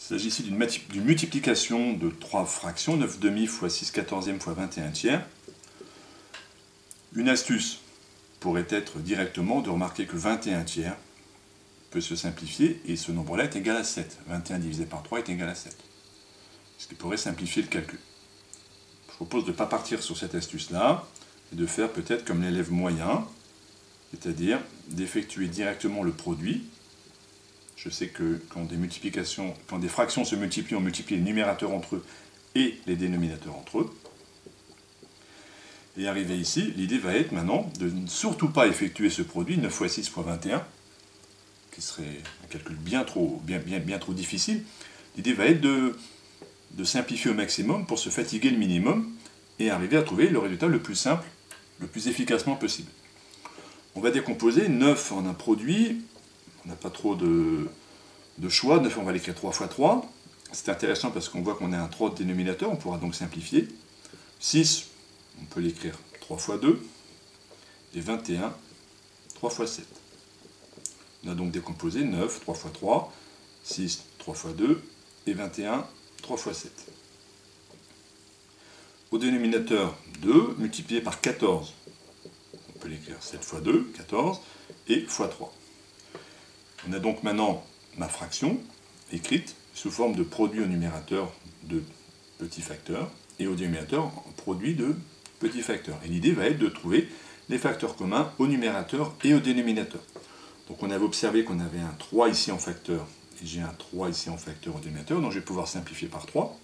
s'agit ici d'une multiplication de 3 fractions, 9 demi fois 6 quatorzième fois 21 tiers. Une astuce pourrait être directement de remarquer que 21 tiers peut se simplifier et ce nombre-là est égal à 7. 21 divisé par 3 est égal à 7. Ce qui pourrait simplifier le calcul. Je propose de ne pas partir sur cette astuce-là et de faire peut-être comme l'élève moyen, c'est-à-dire d'effectuer directement le produit. Je sais que quand des fractions se multiplient, on multiplie les numérateurs entre eux et les dénominateurs entre eux. Et arrivé ici, l'idée va être maintenant de ne surtout pas effectuer ce produit, 9 fois 6 fois 21, qui serait un calcul bien trop difficile. L'idée va être de simplifier au maximum pour se fatiguer le minimum et arriver à trouver le résultat le plus simple, le plus efficacement possible. On va décomposer 9 en un produit, on n'a pas trop de choix, 9 on va l'écrire 3 fois 3, c'est intéressant parce qu'on voit qu'on a un 3 de dénominateur, on pourra donc simplifier. 6, on peut l'écrire 3 fois 2, et 21, 3 fois 7. On a donc décomposé 9, 3 fois 3, 6, 3 fois 2, et 21, 3 fois 7. Au dénominateur 2, multiplié par 14. On peut l'écrire 7 fois 2, 14, et fois 3. On a donc maintenant ma fraction écrite sous forme de produit au numérateur de petits facteurs, et au dénominateur produit de petits facteurs. Et l'idée va être de trouver les facteurs communs au numérateur et au dénominateur. Donc on avait observé qu'on avait un 3 ici en facteur, et j'ai un 3 ici en facteur au dénominateur, donc je vais pouvoir simplifier par 3.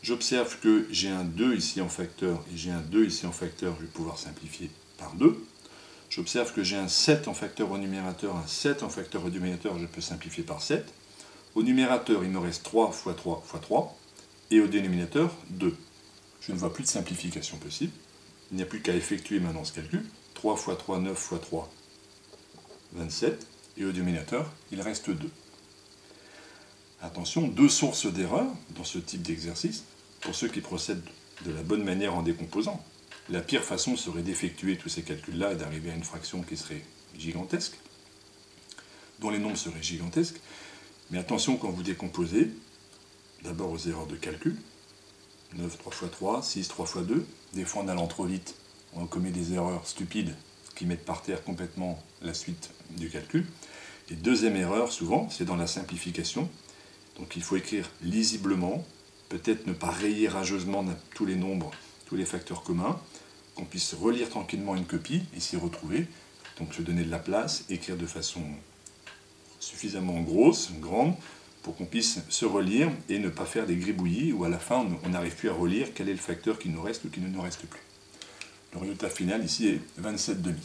J'observe que j'ai un 2 ici en facteur, et j'ai un 2 ici en facteur, je vais pouvoir simplifier par 2. J'observe que j'ai un 7 en facteur au numérateur, un 7 en facteur au dénominateur, je peux simplifier par 7. Au numérateur, il me reste 3 fois 3 fois 3, et au dénominateur, 2. Je ne vois plus de simplification possible. Il n'y a plus qu'à effectuer maintenant ce calcul. 3 fois 3, 9 fois 3, 27. Et au dénominateur, il reste 2. Attention, 2 sources d'erreur dans ce type d'exercice, pour ceux qui procèdent de la bonne manière en décomposant. La pire façon serait d'effectuer tous ces calculs-là et d'arriver à une fraction qui serait gigantesque, dont les nombres seraient gigantesques. Mais attention quand vous décomposez, d'abord aux erreurs de calcul. 9, 3 fois 3, 6, 3 fois 2. Des fois, en allant trop vite, on commet des erreurs stupides qui mettent par terre complètement la suite du calcul. Et deuxième erreur, souvent, c'est dans la simplification. Donc il faut écrire lisiblement, peut-être ne pas rayer rageusement tous les nombres, tous les facteurs communs, qu'on puisse relire tranquillement une copie et s'y retrouver. Donc se donner de la place, écrire de façon suffisamment grosse, grande, pour qu'on puisse se relire et ne pas faire des gribouillis où à la fin on n'arrive plus à relire quel est le facteur qui nous reste ou qui ne nous reste plus. Le résultat final ici est 27 demi.